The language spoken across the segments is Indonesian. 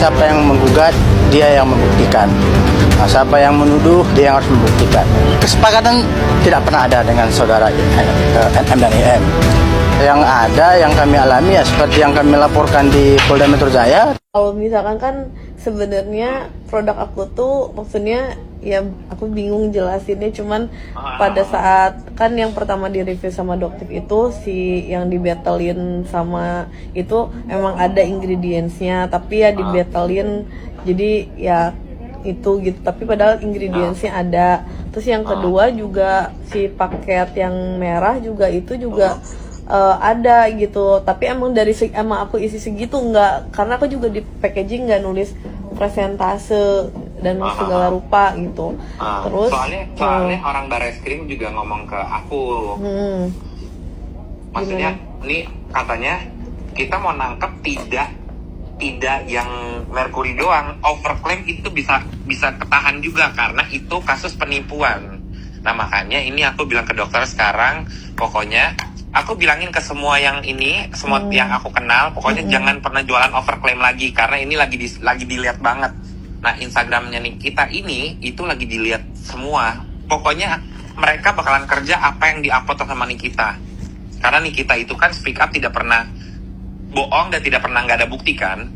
siapa yang menggugat, dia yang membuktikan. Nah, siapa yang menuduh, dia yang harus membuktikan. Kesepakatan tidak pernah ada dengan saudara NM dan IM. Yang ada, yang kami alami ya seperti yang kami laporkan di Polda Metro Jaya. Kalau misalkan kan sebenarnya produk aku tuh maksudnya ya aku bingung jelasinnya, cuman pada saat kan yang pertama di review sama dokter itu si yang dibetelin sama itu emang ada ingredientsnya, tapi ya dibetelin jadi ya itu gitu, tapi padahal ingredientsnya ada. Terus yang kedua juga si paket yang merah juga itu juga ada gitu, tapi emang emang aku isi segitu enggak, karena aku juga di packaging nggak nulis presentase dan segala rupa gitu. Terus soalnya orang Bareskrim juga ngomong ke aku, maksudnya ini katanya kita mau nangkep tidak yang merkuri doang, overclaim itu bisa ketahan juga karena itu kasus penipuan. Nah makanya ini aku bilang ke dokter sekarang, pokoknya aku bilangin ke semua yang ini, semua yang aku kenal, pokoknya jangan pernah jualan overclaim lagi karena ini lagi dilihat banget. Nah Instagramnya Nikita ini itu lagi dilihat semua. Pokoknya mereka bakalan kerja apa yang diupload sama Nikita. Karena Nikita itu kan speak up, tidak pernah bohong dan tidak pernah nggak ada bukti kan.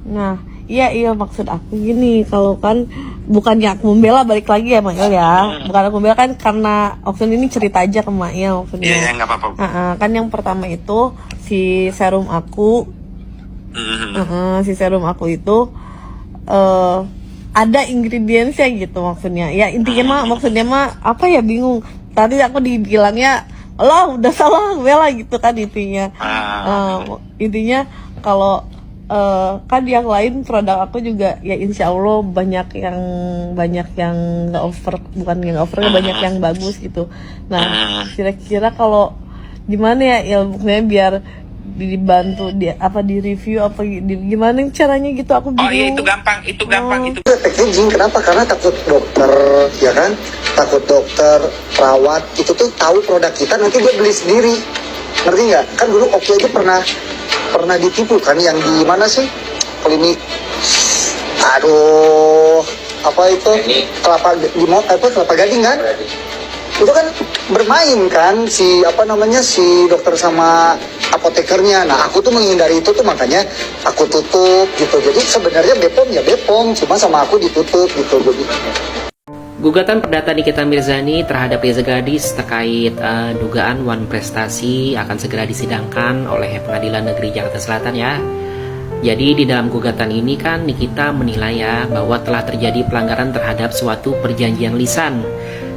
Nah iya maksud aku gini, kalau kan bukannya aku membela, balik lagi ya Mail ya, bukan aku membela kan, karena Oksun ini cerita aja ke Mail. Iya nggak apa-apa. Kan yang pertama itu si serum aku, si serum aku itu ada ingredientsnya gitu maksudnya. Ya intinya maksudnya apa ya, bingung. Tadi aku dibilangnya Allah udah salah bela gitu kan intinya. Intinya kalau kan yang lain produk aku juga ya insya Allah banyak yang nggak over, bukan yang over, banyak yang bagus gitu. Nah kira-kira kalau gimana ya ilmunya biar dibantu di review gimana caranya gitu, aku bingung. Oh iya itu gampang itu. Packaging kenapa? Karena takut dokter, ya kan? Takut dokter, perawat itu tuh tahu produk kita, nanti dia beli sendiri. Ngerti nggak? Kan dulu Oke itu pernah ditipu kan, yang di mana sih? Klinik. Aduh, apa itu? Kelapa Gading kan? Itu kan bermain kan si dokter sama apotekernya. Nah aku tuh menghindari itu tuh, makanya aku tutup gitu. Jadi sebenarnya Bepom cuma sama aku ditutup gitu. Gugatan perdata Nikita Mirzani terhadap Reza Gladys terkait dugaan wan prestasi akan segera disidangkan oleh Pengadilan Negeri Jakarta Selatan ya. Jadi di dalam gugatan ini kan Nikita menilai ya bahwa telah terjadi pelanggaran terhadap suatu perjanjian lisan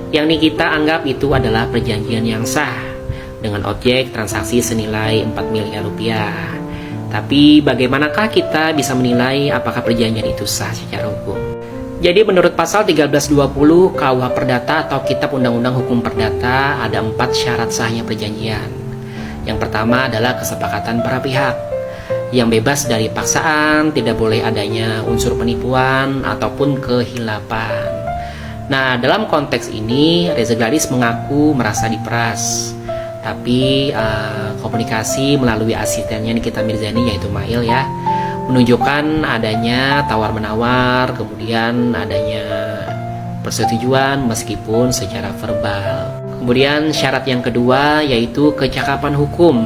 yang Nikita anggap itu adalah perjanjian yang sah dengan objek transaksi senilai 4 miliar rupiah. Tapi bagaimanakah kita bisa menilai apakah perjanjian itu sah secara hukum? Jadi menurut pasal 1320 KUH Perdata atau Kitab Undang-Undang Hukum Perdata ada 4 syarat sahnya perjanjian. Yang pertama adalah kesepakatan para pihak yang bebas dari paksaan, tidak boleh adanya unsur penipuan ataupun kehilapan. Nah dalam konteks ini Reza Gladys mengaku merasa diperas, tapi komunikasi melalui asistennya Nikita Mirzani yaitu Mail ya menunjukkan adanya tawar-menawar, kemudian adanya persetujuan meskipun secara verbal. Kemudian syarat yang kedua yaitu kecakapan hukum,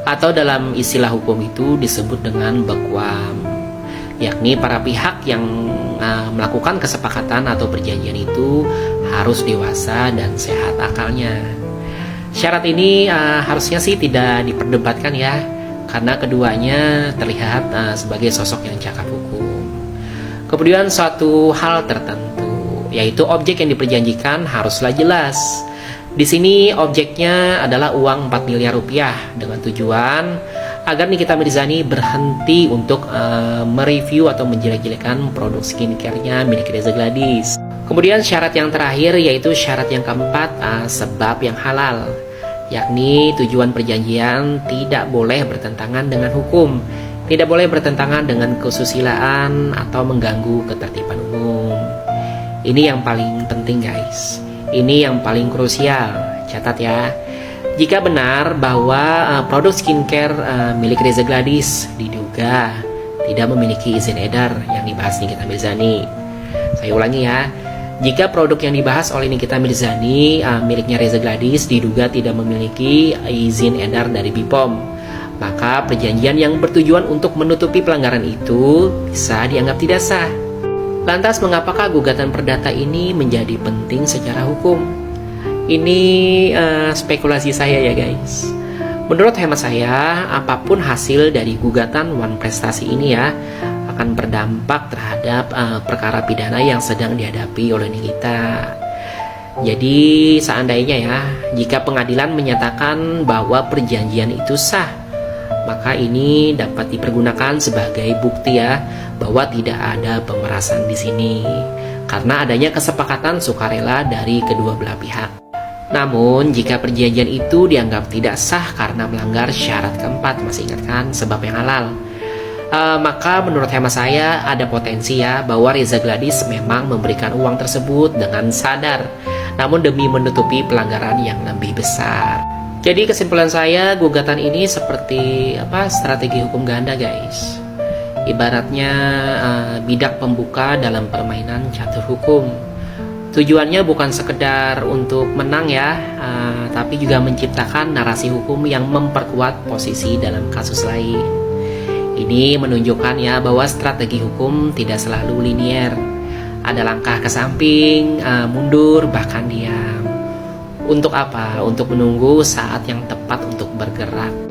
atau dalam istilah hukum itu disebut dengan bekwam, yakni para pihak yang melakukan kesepakatan atau perjanjian itu harus dewasa dan sehat akalnya. Syarat ini harusnya sih tidak diperdebatkan ya, karena keduanya terlihat sebagai sosok yang cakap hukum. Kemudian suatu hal tertentu, yaitu objek yang diperjanjikan haruslah jelas. Di sini objeknya adalah uang 4 miliar rupiah dengan tujuan agar Nikita Mirzani berhenti untuk mereview atau menjelek-jelekan produk skincare-nya milik Reza Gladys. Kemudian syarat yang terakhir yaitu syarat yang keempat, sebab yang halal, yakni tujuan perjanjian tidak boleh bertentangan dengan hukum, tidak boleh bertentangan dengan kesusilaan atau mengganggu ketertiban umum. Ini yang paling penting guys, ini yang paling krusial, catat ya. Jika benar bahwa produk skincare milik Reza Gladys diduga tidak memiliki izin edar yang dibahas Nikita Mirzani. Saya ulangi ya, jika produk yang dibahas oleh Nikita Mirzani miliknya Reza Gladys diduga tidak memiliki izin edar dari BPOM, maka perjanjian yang bertujuan untuk menutupi pelanggaran itu bisa dianggap tidak sah. Lantas mengapakah gugatan perdata ini menjadi penting secara hukum? Ini spekulasi saya ya guys. Menurut hemat saya, apapun hasil dari gugatan One Prestasi ini ya akan berdampak terhadap perkara pidana yang sedang dihadapi oleh Nikita. Jadi seandainya ya, jika pengadilan menyatakan bahwa perjanjian itu sah, maka ini dapat dipergunakan sebagai bukti ya bahwa tidak ada pemerasan di sini karena adanya kesepakatan sukarela dari kedua belah pihak. Namun jika perjanjian itu dianggap tidak sah karena melanggar syarat keempat, masih ingat kan sebab yang halal, maka menurut hemat saya ada potensi ya bahwa Reza Gladys memang memberikan uang tersebut dengan sadar, namun demi menutupi pelanggaran yang lebih besar. Jadi kesimpulan saya, gugatan ini seperti strategi hukum ganda guys. Ibaratnya bidak pembuka dalam permainan catur hukum. Tujuannya bukan sekedar untuk menang ya, tapi juga menciptakan narasi hukum yang memperkuat posisi dalam kasus lain. Ini menunjukkan ya bahwa strategi hukum tidak selalu linier. Ada langkah ke samping, mundur, bahkan diam. Untuk apa? Untuk menunggu saat yang tepat untuk bergerak.